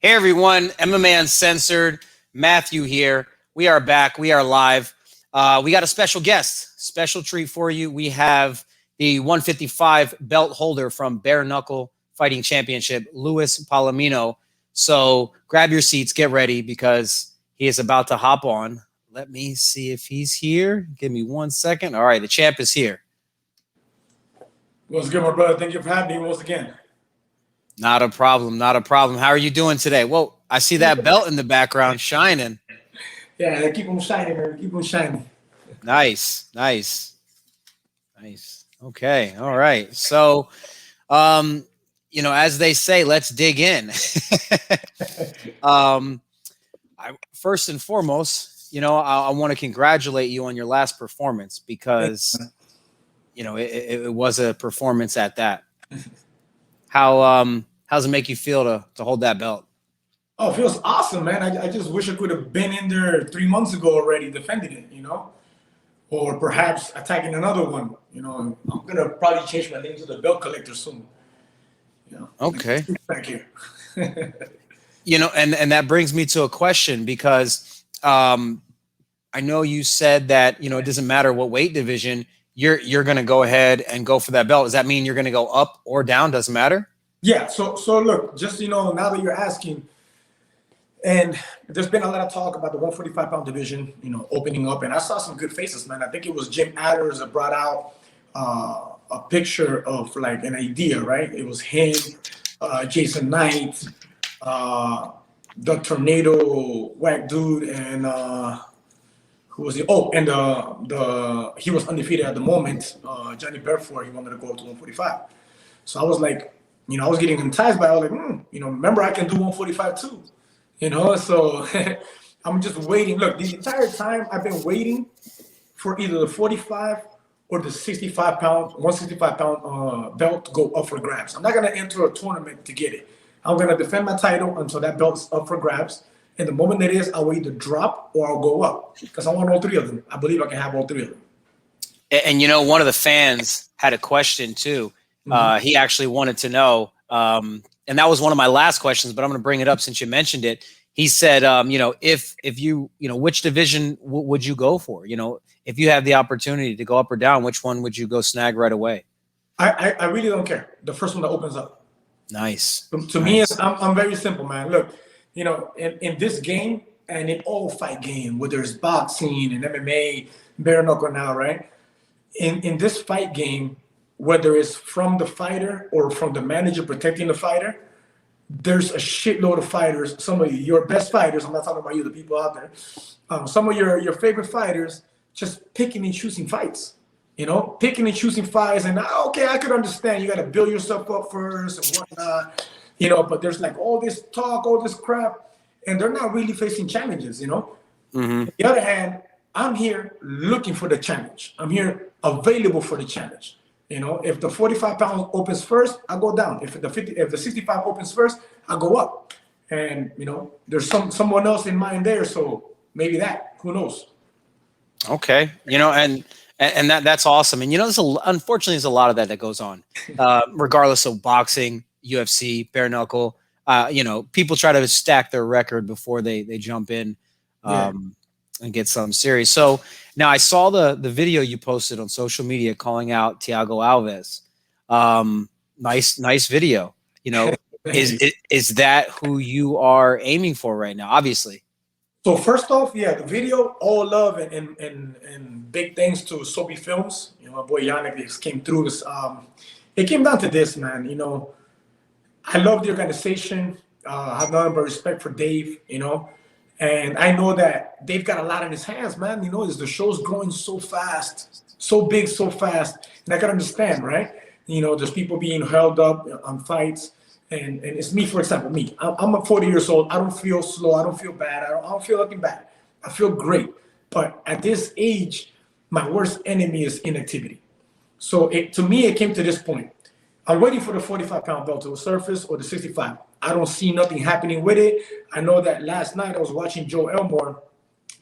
Hey everyone, MMA Uncensored, Matthew here. We are back. We are live. We got a special guest, special treat for you. We have the 155 belt holder from Bare Knuckle Fighting Championship, Luis Palomino. So grab your seats, get ready, because he is about to hop on. Let me see if he's here. Give me 1 second. All right, the champ is here. What's good, my brother? Thank you for having me once again. Not a problem. Not a problem. How are you doing today? Well, I see that belt in the background shining. Yeah, they keep them shining, man. Keep them shining. Nice. Okay. All right. So, as they say, let's dig in. First and foremost, I want to congratulate you on your last performance because, it was a performance at that. How's it make you feel to hold that belt? Oh, it feels awesome, man. I just wish I could have been in there 3 months ago already defending it, or perhaps attacking another one. I'm gonna probably change my name to the belt collector soon. Okay. Back here. And that brings me to a question because I know you said that it doesn't matter what weight division you're gonna go ahead and go for that belt. Does that mean you're gonna go up or down? Doesn't matter? Yeah. So look, just now that you're asking. And there's been a lot of talk about the 145-pound division, opening up. And I saw some good faces, man. I think it was Jim Adders that brought out a picture of like an idea, right? It was him, Jason Knight, the Tornado Whack dude, and who was he? Oh, and he was undefeated at the moment. Johnny Belfort, he wanted to go up to 145. So I was like, I was getting enticed by. I was like, remember I can do 145 too. So I'm just waiting. Look, the entire time I've been waiting for either the 45 or the 165-pound belt to go up for grabs. I'm not going to enter a tournament to get it. I'm going to defend my title until that belt's up for grabs. And the moment it is, I'll either drop or I'll go up because I want all three of them. I believe I can have all three of them. And, one of the fans had a question too. He actually wanted to know, and that was one of my last questions, but I'm going to bring it up since you mentioned it. He said, if you, which division would you go for? If you have the opportunity to go up or down, which one would you go snag right away? I really don't care. The first one that opens up. Nice. To me, I'm very simple, man. Look, in this game and in all fight game, whether it's boxing and MMA, bare knuckle now, right? In this fight game, whether it's from the fighter or from the manager protecting the fighter, there's a shitload of fighters. Some of your best fighters, I'm not talking about you, the people out there, some of your favorite fighters just picking and choosing fights, picking and choosing fights. And okay, I could understand. You got to build yourself up first and whatnot, but there's like all this talk, all this crap, and they're not really facing challenges, On the other hand, I'm here looking for the challenge. I'm here available for the challenge. If the 45 pounds opens first, I go down. If the 65 opens first, I go up. And there's someone else in mind there, so maybe that. Who knows? Okay, and that's awesome. And unfortunately, there's a lot of that goes on, regardless of boxing, UFC, bare knuckle. People try to stack their record before they jump in. And get something serious. So now I saw the video you posted on social media calling out Thiago Alves. Nice video. Is that who you are aiming for right now? Obviously. So first off, the video, all love and big thanks to Sobi Films. My boy Yannick just came through. It came down to this, man. I love the organization. I have nothing but respect for Dave. And I know that Dave got a lot in his hands, man. The show's growing so fast, so big, so fast. And I can understand, right? There's people being held up on fights. And it's me, for example, me. I'm 40 years old. I don't feel slow. I don't feel bad. I don't feel nothing bad. I feel great. But at this age, my worst enemy is inactivity. So to me, it came to this point. I'm waiting for the 45-pound belt to surface or the 65. I don't see nothing happening with it. I know that last night I was watching Joe Elmore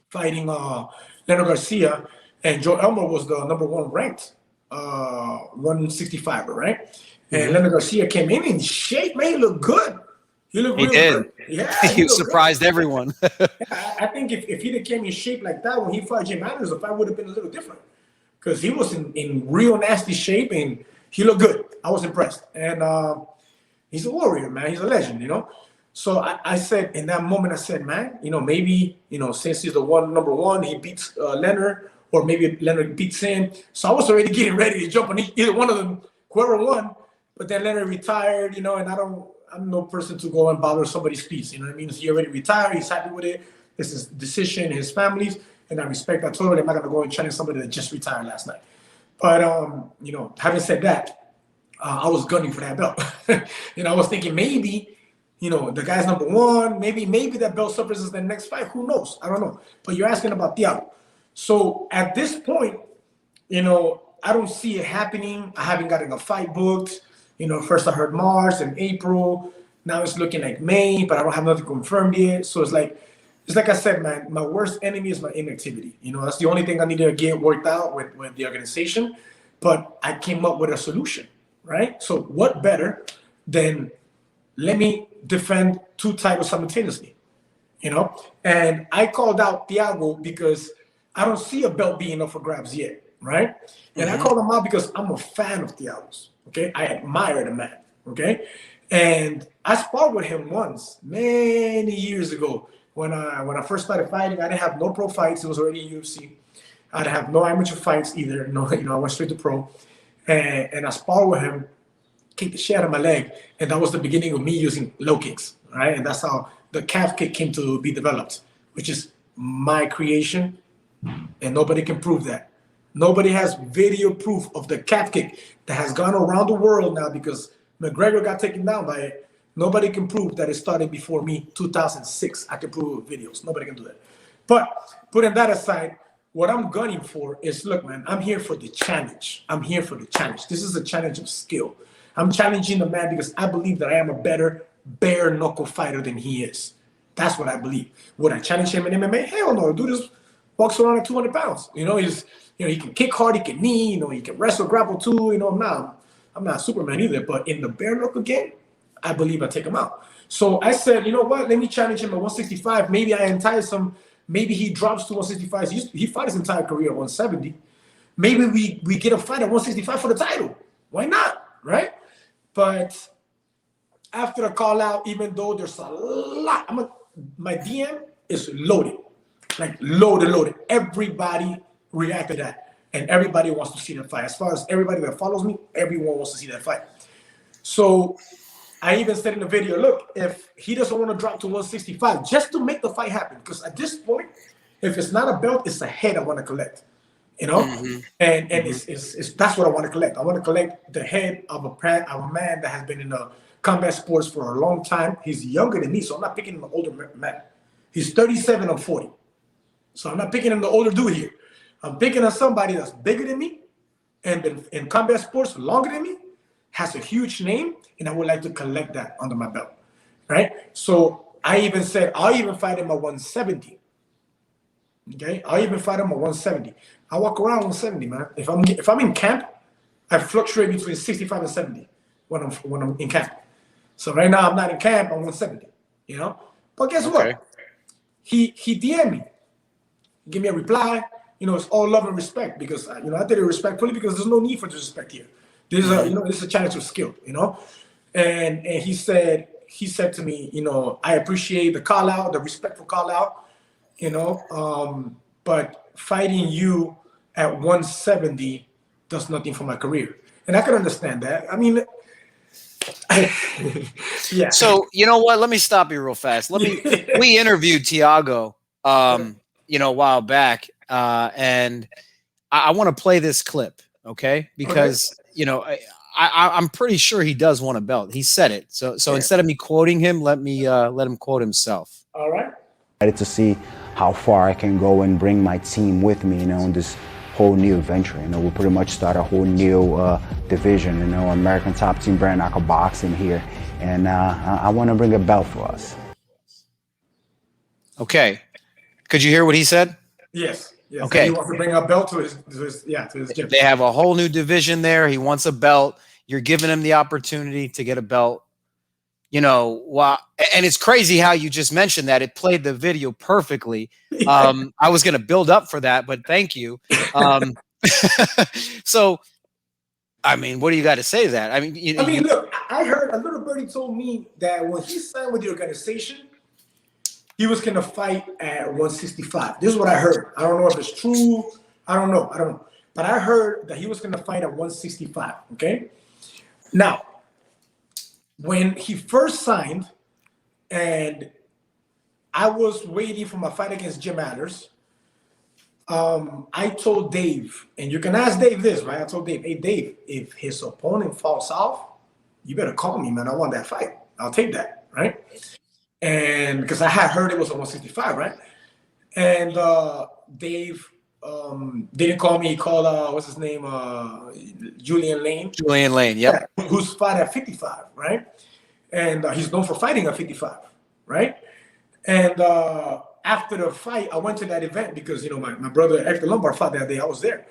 fighting Leonard Garcia, and Joe Elmore was the #1 ranked 165er, right? And Leonard Garcia came in shape, man. He looked good. He looked He real did. good. Yeah, he He looked good. surprised everyone. I think if he'd have came in shape like that when he fought Jim Adams, the fight would have been a little different. Because he was in real nasty shape and he looked good. I was impressed. And he's a warrior, man. He's a legend, you know. So I said in that moment, I said, man, you know, maybe, you know, since he's the number one, he beats Leonard, or maybe Leonard beats him. So I was already getting ready to jump on either one of them, whoever won. But then Leonard retired, you know, and I'm no person to go and bother somebody's peace. You know what I mean? He already retired. He's happy with it. It's his decision, his family's, and I respect that totally. I'm not gonna go and challenge somebody that just retired last night. But you know, having said that, I was gunning for that belt. You know, I was thinking maybe, you know, the guy's number one. Maybe that belt surfaces the next fight. Who knows? I don't know. But you're asking about Thiago. So at this point, you know, I don't see it happening. I haven't gotten a fight booked. You know, first I heard March and April. Now it's looking like May, but I don't have nothing confirmed yet. So it's like I said, man, my worst enemy is my inactivity. You know, that's the only thing I need to get worked out with the organization. But I came up with a solution, right? So what better than let me defend two titles simultaneously, you know? And I called out Thiago because I don't see a belt being up for grabs yet, right? And I called him out because I'm a fan of Thiago's, okay? I admire the man, okay? And I sparred with him once, many years ago. When I first started fighting, I didn't have no pro fights. It was already in UFC. I didn't have no amateur fights either. No, you know, I went straight to pro. And I sparred with him, kicked the shit out of my leg. And that was the beginning of me using low kicks, right? And that's how the calf kick came to be developed, which is my creation. And nobody can prove that. Nobody has video proof of the calf kick that has gone around the world now because McGregor got taken down by it. Nobody can prove that it started before me, 2006. I can prove with videos. Nobody can do that. But putting that aside, what I'm gunning for is, look, man, I'm here for the challenge. I'm here for the challenge. This is a challenge of skill. I'm challenging the man because I believe that I am a better bare knuckle fighter than he is. That's what I believe. Would I challenge him in MMA? Hell no. Dude just walks around at 200 pounds. You know, he can kick hard, he can knee, you know, he can wrestle, grapple too. You know, I'm not Superman either. But in the bare knuckle game, I believe I take him out. So I said, you know what? Let me challenge him at 165. Maybe I entice him. Maybe he drops to 165. He fought his entire career at 170. Maybe we get a fight at 165 for the title. Why not? Right? But after the call out, even though there's a lot, my DM is loaded. Like loaded. Everybody reacted to that. And everybody wants to see that fight. As far as everybody that follows me, everyone wants to see that fight. So I even said in the video, look, if he doesn't want to drop to 165, just to make the fight happen, because at this point, if it's not a belt, it's a head I want to collect, you know? And it's that's what I want to collect. I want to collect the head of a man that has been in the combat sports for a long time. He's younger than me, so I'm not picking an older man. He's 37 or 40. So I'm not picking him the older dude here. I'm picking on somebody that's bigger than me and been in combat sports longer than me, has a huge name, and I would like to collect that under my belt, right? So I even said, I'll even fight him at 170, okay? I'll even fight him at 170. I walk around 170, man. If I'm in camp, I fluctuate between 65 and 70 when I'm in camp. So right now I'm not in camp, I'm 170, you know? But guess what? He DM'd me, give me a reply. You know, it's all love and respect because, you know, I did it respectfully because there's no need for disrespect here. This is a challenge of skill, you know? And he said to me, you know, I appreciate the call out, the respectful call out, you know, but fighting you at 170 does nothing for my career. And I can understand that. I mean, yeah. So, you know what? Let me stop you real fast. We interviewed Thiago, you know, a while back, and I want to play this clip, okay? Because you know, I'm pretty sure he does want a belt. He said it. So instead of me quoting him, let him quote himself. All right. Excited to see how far I can go and bring my team with me, you know, in this whole new venture. You know, we'll pretty much start a whole new division, you know, American top team bare knuckle boxing here. And I want to bring a belt for us. Okay. Could you hear what he said? Yes. Yes. Okay. He wants to bring a belt to his gym. They have a whole new division there. He wants a belt. You're giving him the opportunity to get a belt. you know, wow. And it's crazy how you just mentioned that it played the video perfectly. I was going to build up for that, but thank you. So, I mean, what do you got to say to that? I mean, look, I heard a little birdie told me that when he signed with the organization, he was going to fight at 165. This is what I heard. I don't know if it's true. I don't know. But I heard that he was going to fight at 165. Okay. Now, when he first signed, and I was waiting for my fight against Jim Adams, I told Dave, and you can ask Dave this, right? I told Dave, hey, Dave, if his opponent falls off, you better call me, man. I want that fight. I'll take that, right? And because I had heard it was a 165, right? And Dave didn't call me. He called, what's his name? Julian Lane. Julian Lane, yep. Yeah, who's fought at 55, right? And he's known for fighting at 55, right? And after the fight, I went to that event because, you know, my brother Hector Lombard fought that day. I was there.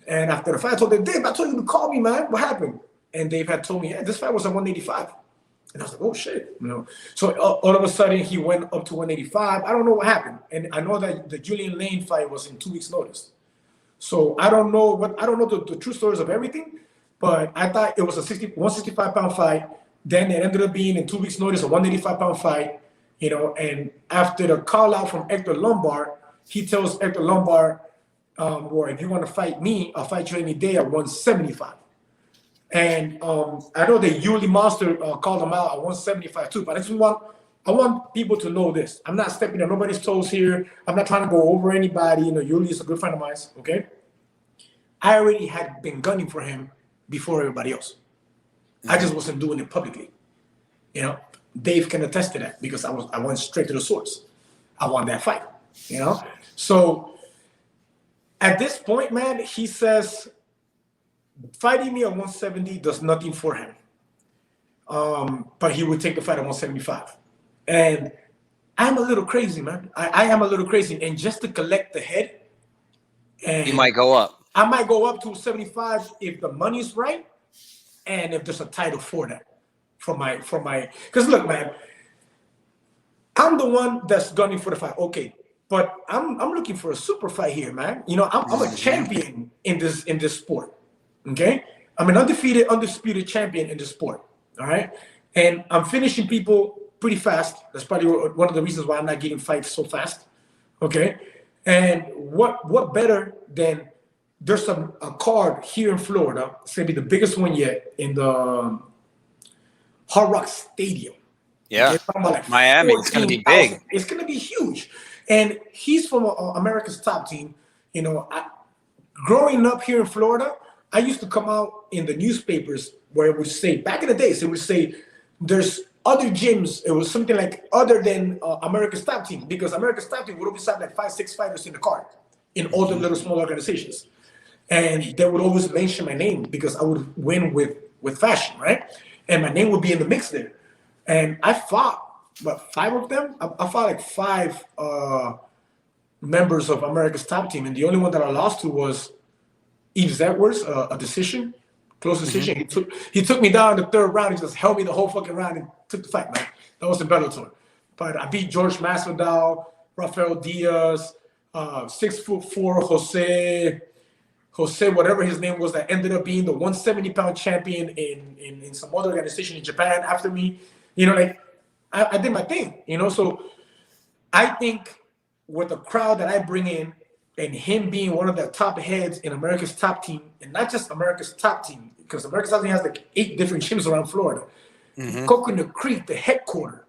And after the fight, I told him, Dave, I told you to call me, man. What happened? And Dave had told me, yeah, this fight was at 185. And I was like, oh, shit. You know. So all of a sudden, he went up to 185. I don't know what happened. And I know that the Julian Lane fight was in 2 weeks' notice. So I don't know the true stories of everything, but I thought it was a 165-pound fight. Then it ended up being in 2 weeks' notice, a 185-pound fight. You know, and after the call out from Hector Lombard, he tells Hector Lombard, well, if you want to fight me, I'll fight you any day at 175. And I know that Yuli Monster called him out at 175 too, but I want people to know this. I'm not stepping on nobody's toes here. I'm not trying to go over anybody. You know, Yuli is a good friend of mine, okay? I already had been gunning for him before everybody else. I just wasn't doing it publicly, you know? Dave can attest to that because I went straight to the source. I won that fight, you know? So at this point, man, he says fighting me at 170 does nothing for him. But he would take the fight at 175. And I'm a little crazy, man. I am a little crazy. And just to collect the head, and you might go up. I might go up to 75 if the money's right and if there's a title for that. For my, because look, man, I'm the one that's gunning for the fight. Okay, but I'm looking for a super fight here, man. You know, I'm a champion in this sport. Okay, I'm an undisputed champion in this sport. All right, and I'm finishing people pretty fast. That's probably one of the reasons why I'm not getting fights so fast. Okay, and what better than there's a card here in Florida. It's gonna be the biggest one yet in the Hard Rock Stadium. Yeah, like Miami. It's going to be big. 000. It's going to be huge. And he's from America's Top Team. You know, growing up here in Florida, I used to come out in the newspapers where it would say, back in the days, it would say there's other gyms. It was something like other than America's Top Team, because America's Top Team would always have like 5-6 fighters in the card in all the little small organizations. And they would always mention my name because I would win with fashion, right? And my name would be in the mix there. And I fought, but 5 of them? I fought like 5 members of America's Top Team. And the only one that I lost to was Yves Edwards, a decision, close decision. He took me down in the 3rd round. He just held me the whole fucking round and took the fight, man. That was in Bellator. But I beat Jorge Masvidal, Rafael Diaz, 6'4" Jose, whatever his name was, that ended up being the 170-pound champion in some other organization in Japan after me. You know, like, I did my thing, you know? So I think with the crowd that I bring in and him being one of the top heads in America's Top Team, and not just America's Top Team, because America's Top Team has like 8 different gyms around Florida. Coconut Creek, the headquarters.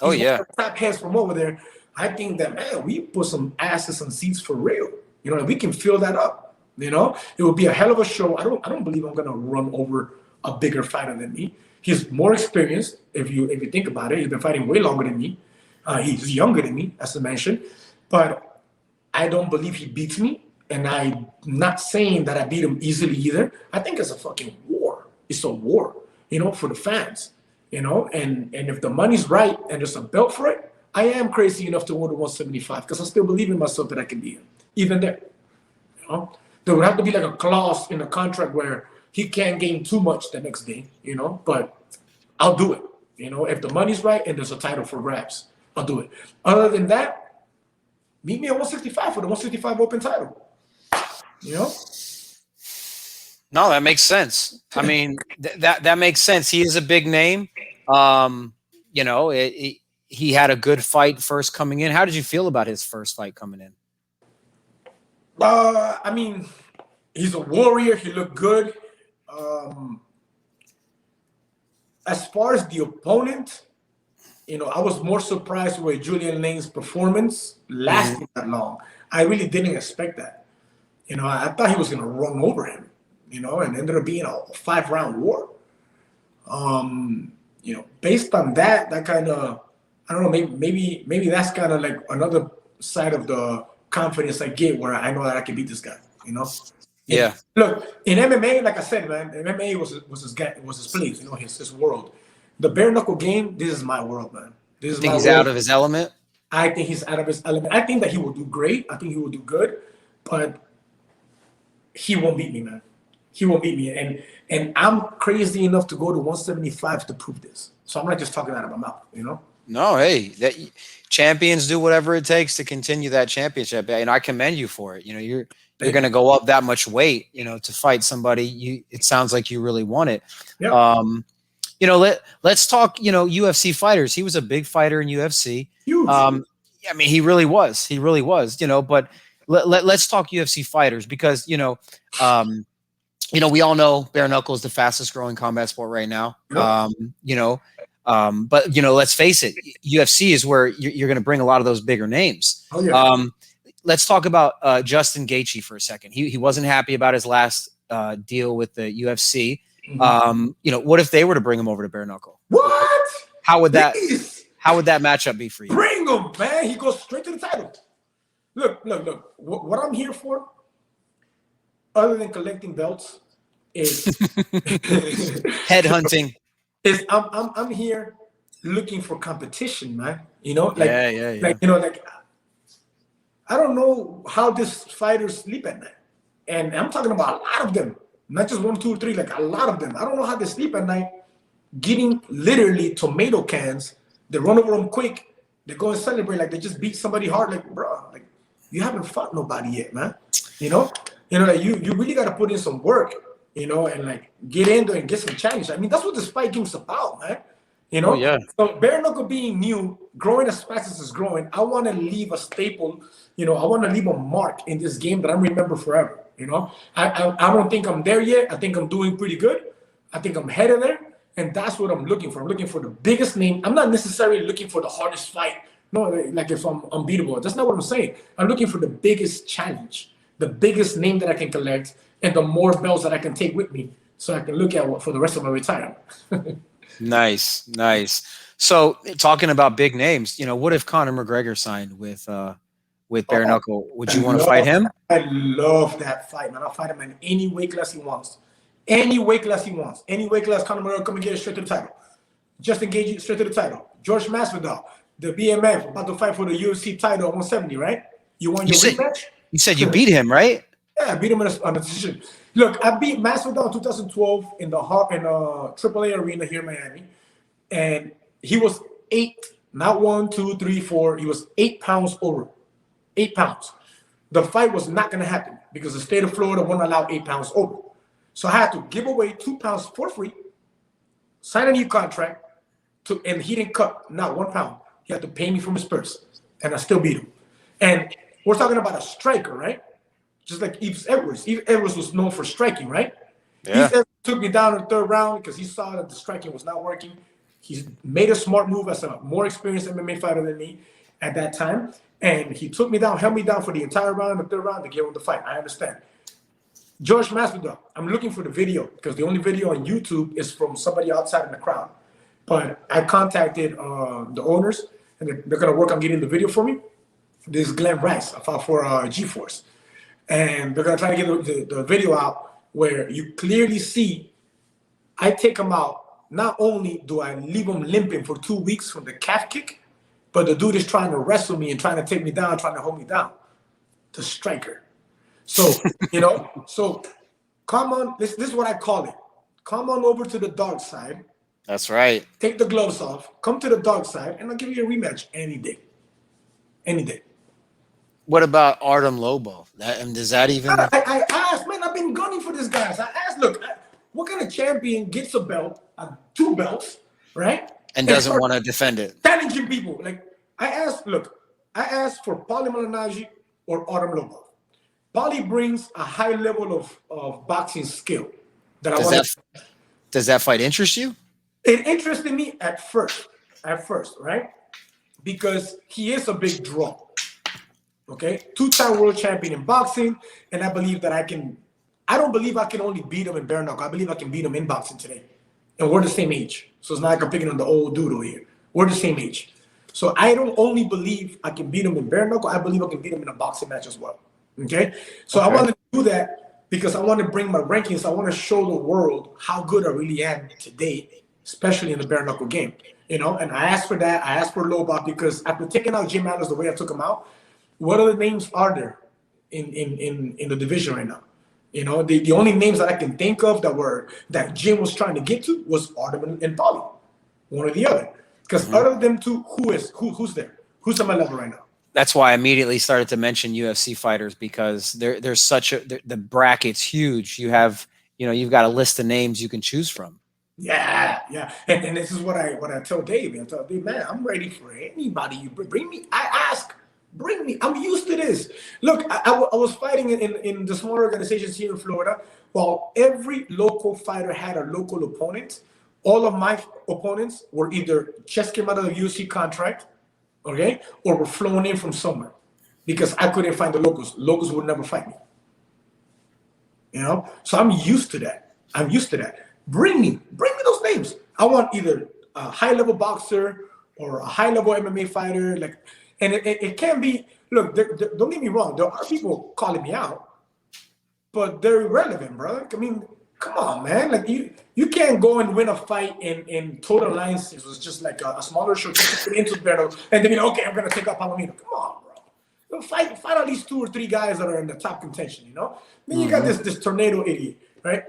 Oh, yeah. Top heads from over there. I think that, man, we put some asses on seats for real. You know, we can fill that up. You know, it would be a hell of a show. I don't believe I'm gonna run over a bigger fighter than me. He's more experienced. If you think about it, he's been fighting way longer than me. He's younger than me, as I mentioned. But I don't believe he beats me, and I'm not saying that I beat him easily either. I think it's a fucking war. It's a war, you know, for the fans. You know, and if the money's right and there's a belt for it, I am crazy enough to order 175 because I still believe in myself that I can beat him, even there. You know. There would have to be like a clause in the contract where he can't gain too much the next day, you know, but I'll do it. You know, if the money's right and there's a title for grabs, I'll do it. Other than that, meet me at 165 for the 165 open title. You know? No, that makes sense. I mean, that makes sense. He is a big name. You know, he had a good fight first coming in. How did you feel about his first fight coming in? I mean, he's a warrior. He looked good. As far as the opponent, you know, I was more surprised with Julian Lane's performance lasting that long. I really didn't expect that. You know, I thought he was going to run over him, you know, and ended up being a 5-round war. You know, based on that kind of, I don't know, maybe that's kind of like another side of the confidence I get where I know that I can beat this guy, you know? Yeah. Look, in MMA, like I said, man, MMA was his place, you know, his world. The bare knuckle game, this is my world, man. This is Think my he's world. out of his element? I think he's out of his element. I think that he will do great. I think he will do good, but he won't beat me, man. He won't beat me. And I'm crazy enough to go to 175 to prove this. So I'm not just talking out of my mouth, you know? No, hey, that champions do whatever it takes to continue that championship, and I commend you for it. You know, you're going to go up that much weight, you know, to fight somebody. It sounds like you really want it. Yeah. You know, let's talk. You know, UFC fighters. He was a big fighter in UFC. Huge. I mean, he really was. He really was. You know, but let's talk UFC fighters because you know, we all know bare knuckle is the fastest growing combat sport right now. Yeah. You know. But you know, let's face it, UFC is where you're going to bring a lot of those bigger names. Oh, yeah. Let's talk about Justin Gaethje for a second. He wasn't happy about his last deal with the UFC. Mm-hmm. You know, what if they were to bring him over to bare knuckle? What? How would that Please. How would that matchup be for you? Bring him, man. He goes straight to the title. Look. What I'm here for, other than collecting belts, is Headhunting. Is I'm here looking for competition, man. You know, like, yeah. like, you know, like, I don't know how these fighters sleep at night, and I'm talking about a lot of them, not just 1, 2, 3, like a lot of them. I don't know how they sleep at night, getting literally tomato cans. They run over them quick. They go and celebrate like they just beat somebody hard. Like, bro, like you haven't fought nobody yet, man. You know, like you really got to put in some work. You know, and like get in there and get some challenge. I mean, that's what this fight game's about, man. You know, yeah. So bare knuckle being new, growing as fast as it's growing, I want to leave a staple. You know, I want to leave a mark in this game that I remember forever. You know, I don't think I'm there yet. I think I'm doing pretty good. I think I'm headed there, and that's what I'm looking for. I'm looking for the biggest name. I'm not necessarily looking for the hardest fight. No, like if I'm unbeatable, that's not what I'm saying. I'm looking for the biggest challenge, the biggest name that I can collect, and the more belts that I can take with me so I can look at for the rest of my retirement. Nice. So talking about big names, you know, what if Conor McGregor signed with bare knuckle? Would you want to fight him? I love that fight, man. I'll fight him in any weight class he wants. Any weight class he wants. Any weight class, Conor McGregor come and get it straight to the title. Justin Gaethje straight to the title. Jorge Masvidal, the BMF, about to fight for the UFC title at 170, right? You want your rematch? You said you beat him, right? Yeah, I beat him on a decision. Look, I beat Masvidal in 2012 in the AAA arena here in Miami, and he was 8, not 1, 2, 3, 4. He was 8 pounds over. 8 pounds. The fight was not going to happen because the state of Florida won't allow 8 pounds over. So I had to give away 2 pounds for free, sign a new contract, and he didn't cut not 1 pound. He had to pay me from his purse, and I still beat him. And we're talking about a striker, right? Just like Yves Edwards. Yves Edwards was known for striking, right? Yeah. Yves Edwards took me down in the 3rd round because he saw that the striking was not working. He made a smart move as a more experienced MMA fighter than me at that time. And he took me down, held me down for the entire round, the 3rd round, to give him the fight. I understand. Jorge Masvidal, I'm looking for the video because the only video on YouTube is from somebody outside in the crowd. But I contacted the owners, and they're going to work on getting the video for me. This is Glenn Rice. I fought for G-Force. And they're going to try to get the video out where you clearly see I take him out. Not only do I leave him limping for 2 weeks from the calf kick, but the dude is trying to wrestle me and trying to take me down, trying to hold me down. The striker. So, you know, so come on. This is what I call it. Come on over to the dark side That's right. Take the gloves off, come to the dark side, and I'll give you a rematch any day. Any day. What about Artem Lobo? Does that even? I asked, man, I've been gunning for this guy. So I asked, look, what kind of champion gets a belt, 2 belts, right? And doesn't want to defend it. Challenging people. Like, I asked for Palomino or Artem Lobo. Paulie brings a high level of boxing skill that Does that fight interest you? It interested me at first, right? Because he is a big draw. Okay, 2-time world champion in boxing, and I believe that I don't believe I can only beat him in bare knuckle. I believe I can beat him in boxing today. And we're the same age. So it's not like I'm picking on the old doodle here. We're the same age. So I don't only believe I can beat him in bare knuckle, I believe I can beat him in a boxing match as well. Okay? So I want to do that because I want to bring my rankings. I want to show the world how good I really am today, especially in the bare knuckle game. You know, and I asked for that. I asked for Lobot because after taking out Jim Adams the way I took him out, what other names are there in the division right now? You know, the only names that I can think of that Jim was trying to get to was Artem and Paulie, one or the other. Because other than them two, who's there? Who's on my level right now? That's why I immediately started to mention UFC fighters because there's such the bracket's huge. You've got a list of names you can choose from. Yeah. And this is what I tell Dave. I tell Dave, man, I'm ready for anybody you bring me. I ask. Bring me. I'm used to this. Look, I was fighting in the small organizations here in Florida. While every local fighter had a local opponent, all of my opponents were either just came out of the UFC contract, okay, or were flown in from somewhere because I couldn't find the locals. Locals would never fight me. You know? So I'm used to that. Bring me those names. I want either a high-level boxer or a high-level MMA fighter, like. And it can be, look, don't get me wrong. There are people calling me out, but they're irrelevant, brother. I mean, come on, man. Like, you can't go and win a fight in Total Alliance. It was just like a smaller show into battle, and then, okay, I'm going to take out Palomino. Come on, bro. Fight at least 2 or 3 guys that are in the top contention, you know? Then you got this tornado idiot, right?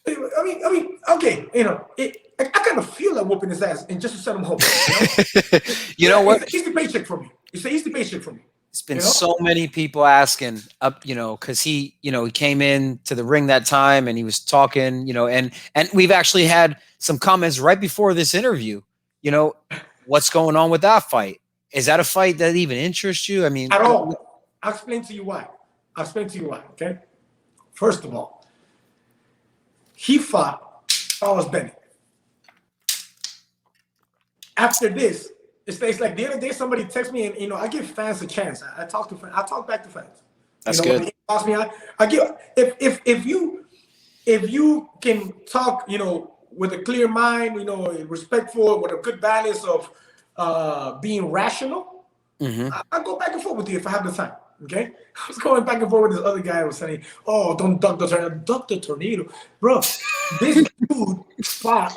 I mean, okay, you know, I kind of feel like whooping his ass and just to send him home. You know what? It's an easy paycheck for me. It's an easy paycheck for me. It's been so many people asking because he came in to the ring that time and he was talking, and we've actually had some comments right before this interview, what's going on with that fight? Is that a fight that even interests you? I mean, at all. I'll explain to you why. Okay. First of all, he fought Charles Bennett. After this, it's like the other day somebody texted me and I give fans a chance. I talk to fans. I talk back to fans. That's good. When they ask me, I give if you can talk, with a clear mind, respectful, with a good balance of being rational, I go back and forth with you if I have the time. Okay, I was going back and forth with this other guy who was saying, "Oh, don't duck the tornado." Duck the tornado, bro. This dude fought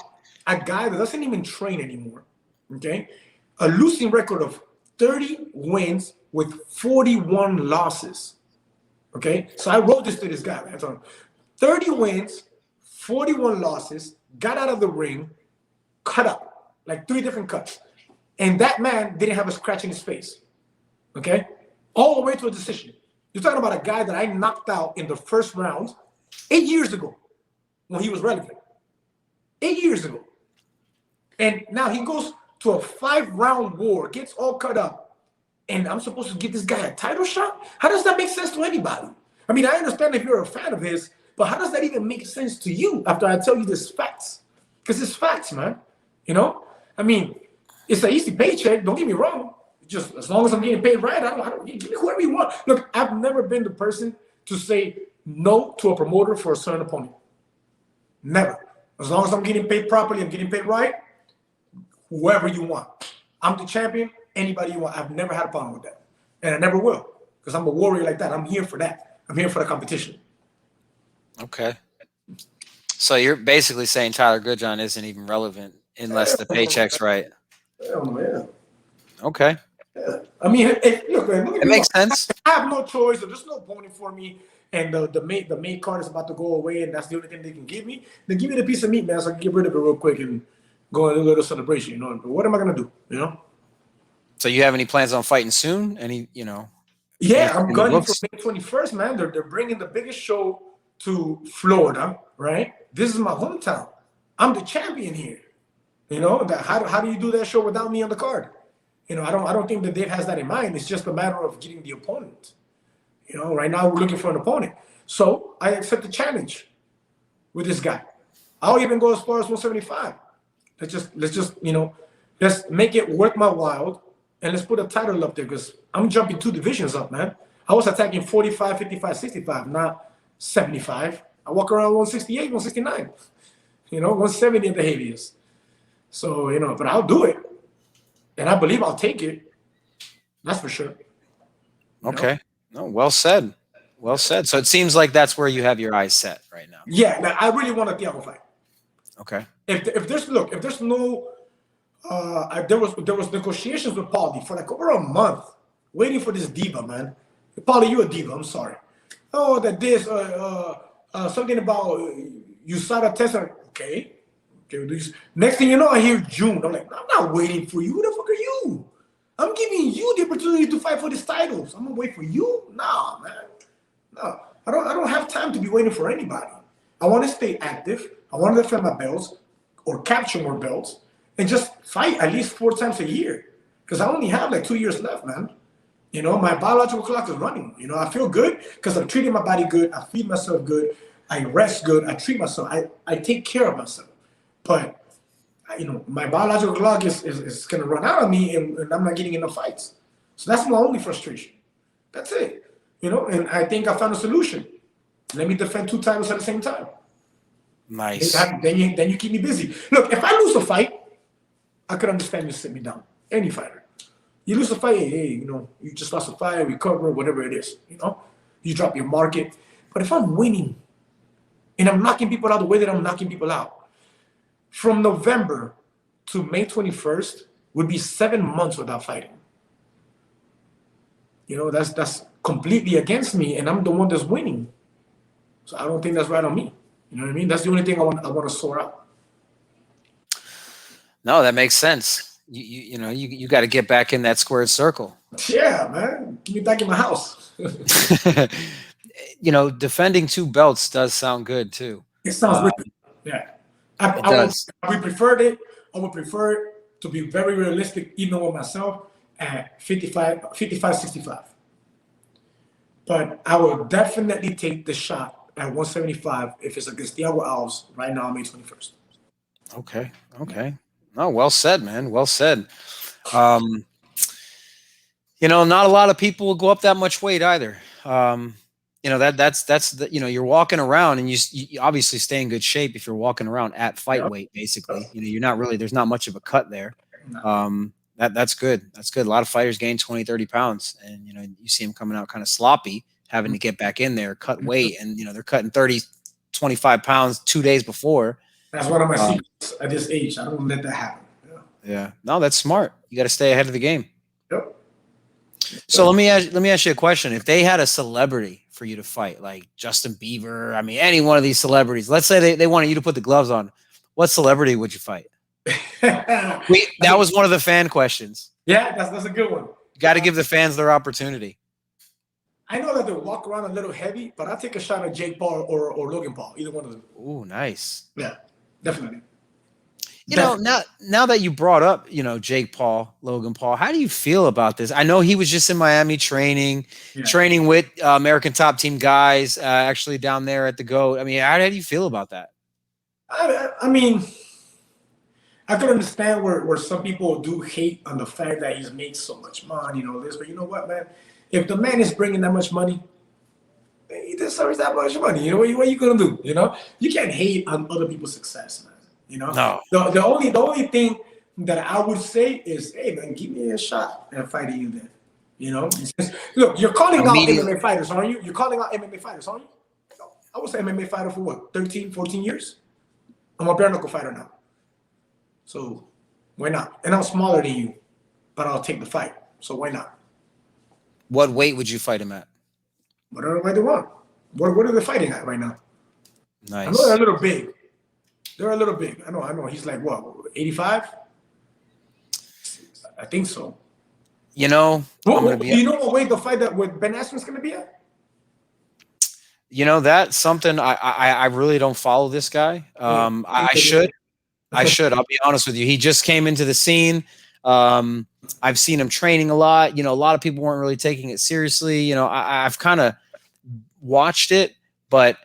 a guy that doesn't even train anymore. Okay, a losing record of 30 wins with 41 losses. Okay, so I wrote this to this guy. Right? I told him 30 wins, 41 losses. Got out of the ring, cut up like 3 different cuts, and that man didn't have a scratch in his face. Okay. All the way to a decision. You're talking about a guy that I knocked out in the first round 8 years ago when he was relevant. 8 years ago. And now he goes to a 5-round war, gets all cut up, and I'm supposed to give this guy a title shot? How does that make sense to anybody? I mean, I understand if you're a fan of his, but how does that even make sense to you after I tell you this facts? Because it's facts, man. I mean, it's an easy paycheck, don't get me wrong. Just as long as I'm getting paid right, I don't give me whoever you want. Look, I've never been the person to say no to a promoter for a certain opponent. Never. As long as I'm getting paid properly, I'm getting paid right, whoever you want. I'm the champion, anybody you want. I've never had a problem with that. And I never will. Because I'm a warrior like that. I'm here for that. I'm here for the competition. Okay. So you're basically saying Tyler Goodjohn isn't even relevant unless the paycheck's right. Oh, yeah. Okay. I mean, look, man, It makes sense. I have no choice. There's no opponent for me, and the main card is about to go away, and that's the only thing they can give me. Then give me the piece of meat, man, so I can get rid of it real quick and go on a little celebration. You know, but what am I gonna do? You know. So you have any plans on fighting soon? Any, you know? Yeah, I'm gunning for May 21st, man. They're bringing the biggest show to Florida, right? This is my hometown. I'm the champion here. You know, how do you do that show without me on the card? You know, I don't think that Dave has that in mind. It's just a matter of getting the opponent. You know, right now we're looking for an opponent. So I accept the challenge with this guy. I'll even go as far as 175. Let's just, you know, let's make it worth my while, and let's put a title up there, because I'm jumping 2 divisions up, man. I was attacking 45, 55, 65, not 75. I walk around 168, 169. You know, 170 at the heaviest. So, you know, but I'll do it. And I believe I'll take it. That's for sure. Okay. No, well said. Well said. So it seems like that's where you have your eyes set right now. Yeah, now, I really want a Thiago fight. Okay. If there's no there was negotiations with Paulie for like over a month, waiting for this diva, man. Paulie, you a diva, I'm sorry. Oh, that this something about USADA test. Okay. Next thing you know, I hear June. I'm like, I'm not waiting for you. Who the fuck are you? I'm giving you the opportunity to fight for these titles. I'm gonna wait for you? Nah, man. No, I don't have time to be waiting for anybody. I want to stay active. I want to defend my belts or capture more belts and just fight at least 4 times a year. Because I only have like 2 years left, man. You know, my biological clock is running. You know, I feel good because I'm treating my body good. I feed myself good. I rest good. I treat myself. I take care of myself. But, you know, my biological clock is going to run out of me, and I'm not getting enough fights. So that's my only frustration. That's it. You know, and I think I found a solution. Let me defend 2 titles at the same time. Nice. Then you keep me busy. Look, if I lose a fight, I could understand you sit me down. Any fighter. You lose a fight, hey, you know, you just lost a fight, recover, whatever it is. You know, you drop your market. But if I'm winning and I'm knocking people out the way that I'm knocking people out, from November to May 21st would be 7 months without fighting. You know, that's completely against me, and I'm the one that's winning. So I don't think that's right on me. You know what I mean? That's the only thing I want to sort out. No, that makes sense. You know, you got to get back in that squared circle. Yeah, man. Get me back in my house. You know, defending 2 belts does sound good too. It sounds really good. Yeah. I would prefer to be very realistic, even with myself, at 55, 65. But I will definitely take the shot at 175 if it's against Thiago Alves right now on May 21st. Okay. No, well said, man. Well said. You know, not a lot of people will go up that much weight either. You know, that's the, you know, you're walking around and you obviously stay in good shape if you're walking around at fight weight, basically. You know, you're not really, there's not much of a cut there. That's good. That's good. A lot of fighters gain 20, 30 pounds, and, you know, you see them coming out kind of sloppy, having to get back in there, cut weight, and, you know, they're cutting 30, 25 pounds 2 days before. That's one of my secrets at this age. I don't let that happen. Yeah. No, that's smart. You got to stay ahead of the game. Yep. So let me ask you a question. If they had a celebrity for you to fight, like Justin Bieber, I mean, any one of these celebrities, let's say they wanted you to put the gloves on, what celebrity would you fight? That was one of the fan questions. Yeah, that's a good one. Got to give the fans their opportunity. I know that they walk around a little heavy, but I'll take a shot at Jake Paul or Logan Paul, either one of them. Ooh, nice. Yeah, definitely. You know, now that you brought up, you know, Jake Paul, Logan Paul, how do you feel about this? I know he was just in Miami training with American Top Team guys, actually down there at the GOAT. I mean, how do you feel about that? I mean, I can understand where some people do hate on the fact that he's made so much money, you know, this, but you know what, man? If the man is bringing that much money, he deserves that much money. You know, what are you going to do? You know, you can't hate on other people's success, man. You know, no. The only thing that I would say is, hey, man, give me a shot at fighting you then. You know, look, you're calling out MMA fighters, aren't you? You're calling out MMA fighters, aren't you? I was an MMA fighter for what, 13, 14 years? I'm a bare knuckle fighter now. So why not? And I'm smaller than you, but I'll take the fight So why not? What weight would you fight him at? Whatever way they want. What are they fighting at right now? I know they're Nice. a little big. They're a little big. I know. He's like what, 85? I think so. You know, I'm gonna Do be. you know what weight the fight that with Ben Askren's gonna be at? You know, that's something I really don't follow this guy. I should. I should. I'll be honest with you. He just came into the scene. I've seen him training a lot. You know, a lot of people weren't really taking it seriously. You know, I've kind of watched it, but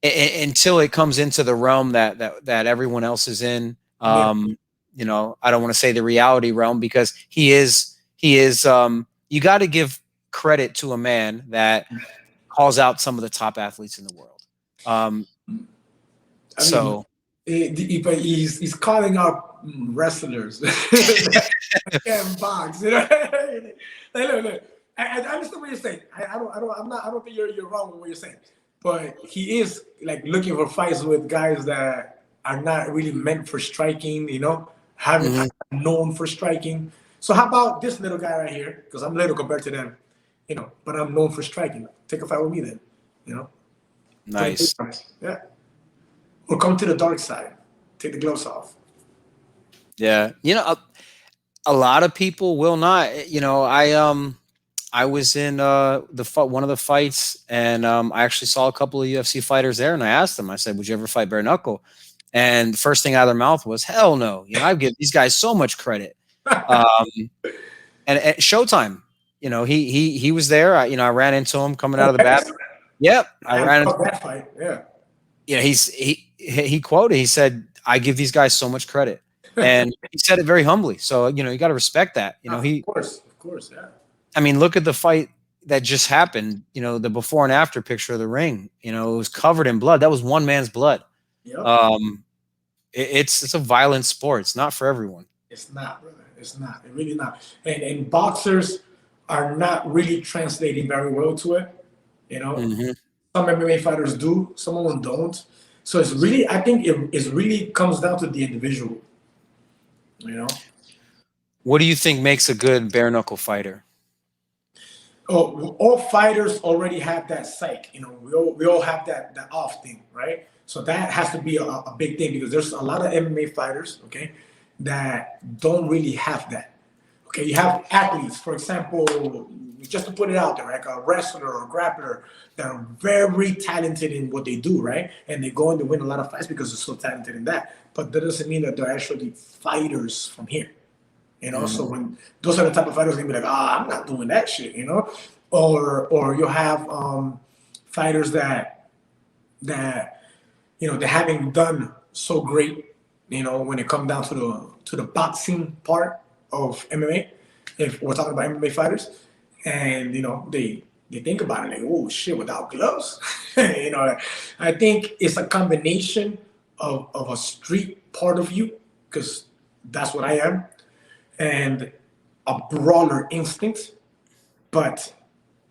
until it comes into the realm that everyone else is in, you know, I don't want to say the reality realm, because he is. You got to give credit to a man that calls out some of the top athletes in the world. So. But he's calling out wrestlers and box. You know, look. I understand what you're saying. I don't think you're wrong with what you're saying. But he is like looking for fights with guys that are not really meant for striking. You know, haven't known for striking. So how about this little guy right here? Because I'm little compared to them. You know, but I'm known for striking. Take a fight with me then. You know. Nice. Yeah. Or come to the dark side. Take the gloves off. Yeah. You know, a lot of people will not. You know, I was in one of the fights, and I actually saw a couple of UFC fighters there, and I asked them, I said, would you ever fight bare knuckle? And the first thing out of their mouth was, hell no. You know, I give these guys so much credit. And at Showtime, you know, he was there. I ran into him coming out of the bathroom. Yep. I ran into that fight. Yeah. Yeah, he quoted, he said, I give these guys so much credit. And he said it very humbly. So, you know, you got to respect that. You know, of course, yeah. I mean, look at the fight that just happened, you know, the before and after picture of the ring. You know, it was covered in blood. That was one man's blood. Yep. It's a violent sport. It's not for everyone. It's not, brother. It's not. It really not. And boxers are not really translating very well to it. You know, some MMA fighters do, some of them don't. So it's really, I think it really comes down to the individual. You know. What do you think makes a good bare knuckle fighter? Oh, all fighters already have that psyche. You know, we all have that off thing, right? So that has to be a big thing, because there's a lot of MMA fighters, okay, that don't really have that. Okay, you have athletes, for example, just to put it out there, like a wrestler or a grappler that are very talented in what they do, right? And they go and they win a lot of fights because they're so talented in that. But that doesn't mean that they're actually fighters from here. You know, so when those are the type of fighters, they be like, I'm not doing that shit, you know? Or you'll have fighters that you know, they haven't done so great, you know, when it comes down to the boxing part of MMA, if we're talking about MMA fighters, and you know, they think about it like, oh shit, without gloves. You know, I think it's a combination of a street part of you, because that's what I am, and a brawler instinct, but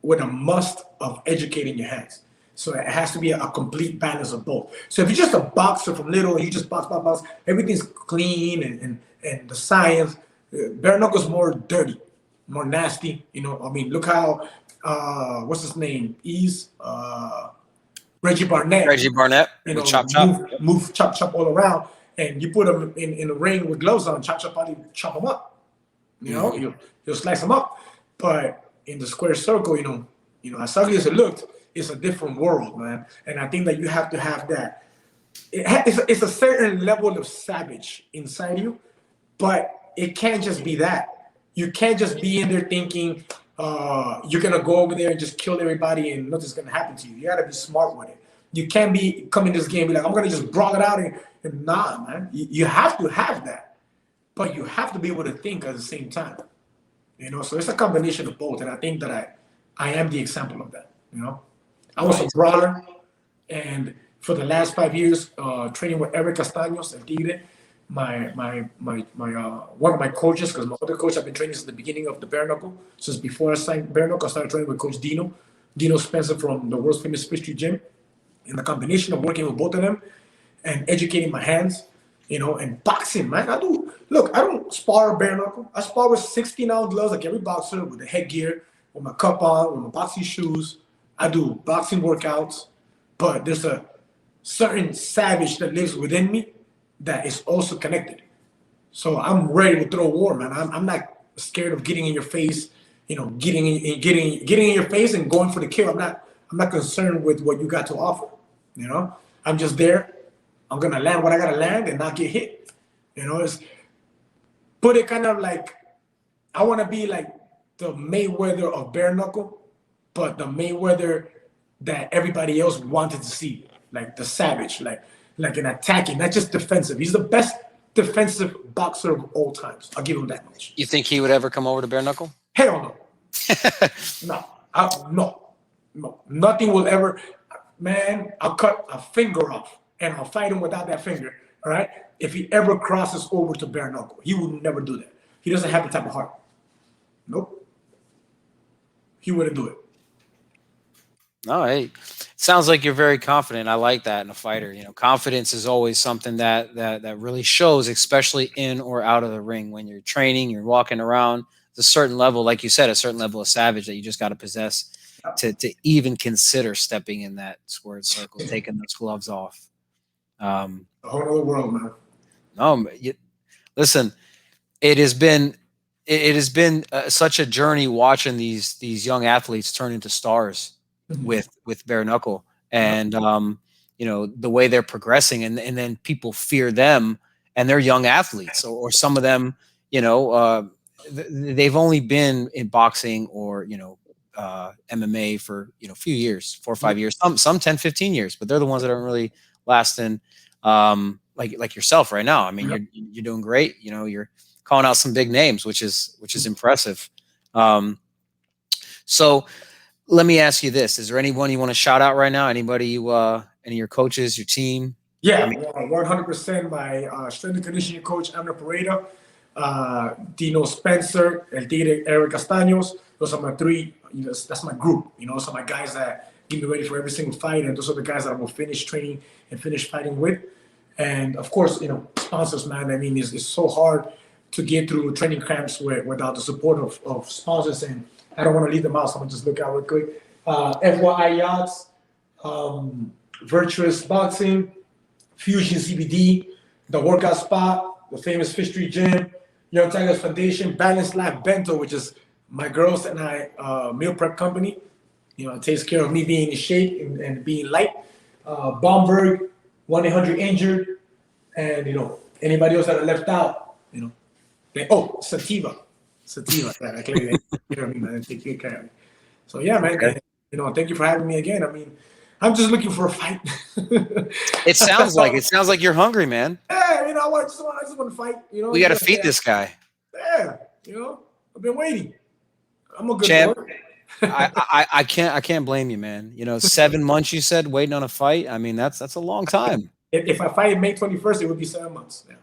with a must of educating your hands. So it has to be a complete balance of both. So if you're just a boxer from little and you just box, everything's clean and the science, bare knuckles more dirty, more nasty. You know, I mean, look how what's his name? Reggie Barnett. You know, chop move chop all around, and you put him in the ring with gloves on, chop him up. You know, you'll slice him up. But in the square circle, you know, as ugly as it looked, it's a different world, man. And I think that you have to have that. It's a certain level of savage inside you, but it can't just be that. You can't just be in there thinking you're gonna go over there and just kill everybody and nothing's gonna happen to you. You gotta be smart with it. You can't be come in this game and be like, I'm gonna just brawl it out and nah, man. You have to have that, but you have to be able to think at the same time. You know, so it's a combination of both, and I think that I am the example of that. You know, I was a brawler, and for the last 5 years, training with Eric Castaños and Tigre, my one of my coaches, because my other coach I've been training since the beginning of the bare knuckle. Since before I signed bare knuckle, I started training with Coach Dino Spencer from the world's famous Fish Street Gym. And the combination of working with both of them and educating my hands you know, and boxing, man. I do. Look, I don't spar bare knuckle. I spar with 16-ounce gloves like every boxer with the headgear, with my cup on, with my boxing shoes. I do boxing workouts, but there's a certain savage that lives within me that is also connected. So I'm ready to throw war, man. I'm not scared of getting in your face, you know, getting in your face and going for the kill. I'm not concerned with what you got to offer. You know, I'm just there. I'm gonna land what I gotta land and not get hit. You know, it's put it kind of like I want to be like the Mayweather of bare knuckle, but the Mayweather that everybody else wanted to see, like the savage, like an attacking, not just defensive. He's the best defensive boxer of all times. I'll give him that much. You think he would ever come over to bare knuckle? Hell no. No. Nothing will ever. Man, I'll cut a finger off and I'll fight him without that finger. All right. If he ever crosses over to bare knuckle, he would never do that. He doesn't have the type of heart. Nope. He wouldn't do it. No, hey, sounds like you're very confident. I like that in a fighter. You know, confidence is always something that really shows, especially in or out of the ring. When you're training, you're walking around. There's a certain level, like you said, a certain level of savage that you just got to possess to even consider stepping in that squared circle, taking those gloves off. A whole other world, man. No, listen, it has been such a journey watching these young athletes turn into stars with bare knuckle, and you know, the way they're progressing, and then people fear them, and they're young athletes, or some of them, you know, they've only been in boxing or, you know, MMA for, you know, a few years, 4 or 5 years, some 10, 15 years, but they're the ones that aren't really lasting, like yourself right now. I mean, you're doing great. You know, you're calling out some big names, which is impressive. So let me ask you this: is there anyone you want to shout out right now? Anybody any of your coaches, your team? Yeah, I mean, 100%. My strength and conditioning coach, Amner Pereira, Dino Spencer, El Tigre, Eric Castaños. Those are my three. You know, that's my group. You know, those are my guys that get me ready for every single fight, and those are the guys that I will finish training and finish fighting with. And of course, you know, sponsors, man. I mean, it's so hard to get through training camps without the support of sponsors, and I don't want to leave them out, so I'm gonna just look out real quick. FYI Yachts, Virtuous Boxing, Fusion CBD, The Workout Spot, the famous Fish Street Gym, Young Tigers Foundation, Balanced Life Bento, which is my girls and I meal prep company. You know, it takes care of me being in shape and being light. Bomberg, 1-800-INJURED, and, you know, anybody else that I left out, you know. Sativa. I clearly take care of me, man. Take good care of me. So yeah, man. Okay. You know, thank you for having me again. I mean, I'm just looking for a fight. It sounds like you're hungry, man. Yeah, you know, I just want to fight. You know, we got to feed this guy. Yeah, you know, I've been waiting. I'm a good champ. boy. I can't blame you, man. You know, 7 months you said waiting on a fight. I mean, that's a long time. If I fight May 21st, it would be 7 months. Yeah.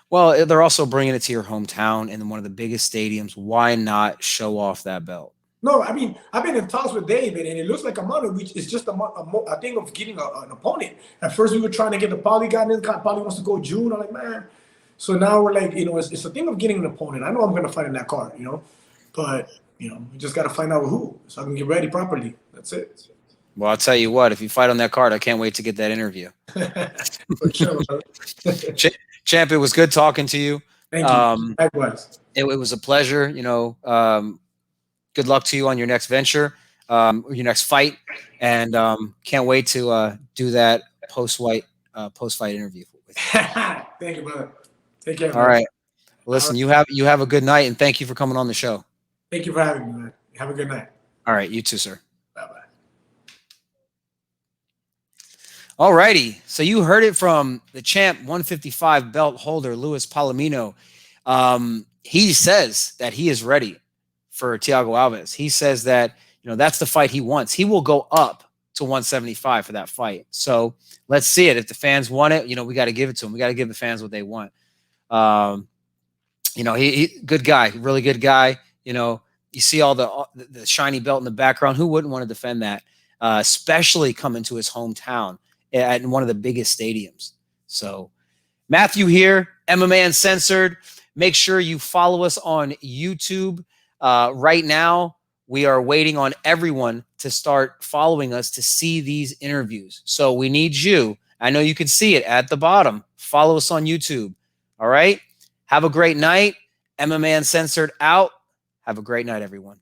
Well, they're also bringing it to your hometown in one of the biggest stadiums. Why not show off that belt? No, I mean, I've been in talks with David, and it looks like a month, which is just a thing of getting an opponent. At first, we were trying to get the Poly guy, and then Poly wants to go June. I'm like, man. So now we're like, you know, it's a thing of getting an opponent. I know I'm going to fight in that card, you know, but, you know, we just got to find out who, so I can get ready properly. That's it. Well, I'll tell you what, if you fight on that card, I can't wait to get that interview. For sure. Champ, it was good talking to you. Thank you. Likewise. It was a pleasure. You know, good luck to you on your next venture, your next fight, and can't wait to do that post-fight interview with you. Thank you, brother. Take care. All man. Right. Listen, you have a good night, and thank you for coming on the show. Thank you for having me, man. Have a good night. All right, you too, sir. Bye-bye. All righty. So you heard it from the champ 155 belt holder, Luis Palomino. He says that he is ready for Thiago Alves. He says that, you know, that's the fight he wants. He will go up to 175 for that fight. So let's see it. If the fans want it, you know, we got to give it to them. We got to give the fans what they want. You know, he good guy, really good guy. You know, you see all the shiny belt in the background. Who wouldn't want to defend that? Especially coming to his hometown at one of the biggest stadiums. So Matthew here, MMA Uncensored. Make sure you follow us on YouTube. Right now, we are waiting on everyone to start following us to see these interviews. So we need you. I know you can see it at the bottom. Follow us on YouTube. All right? Have a great night. MMA Uncensored out. Have a great night, everyone.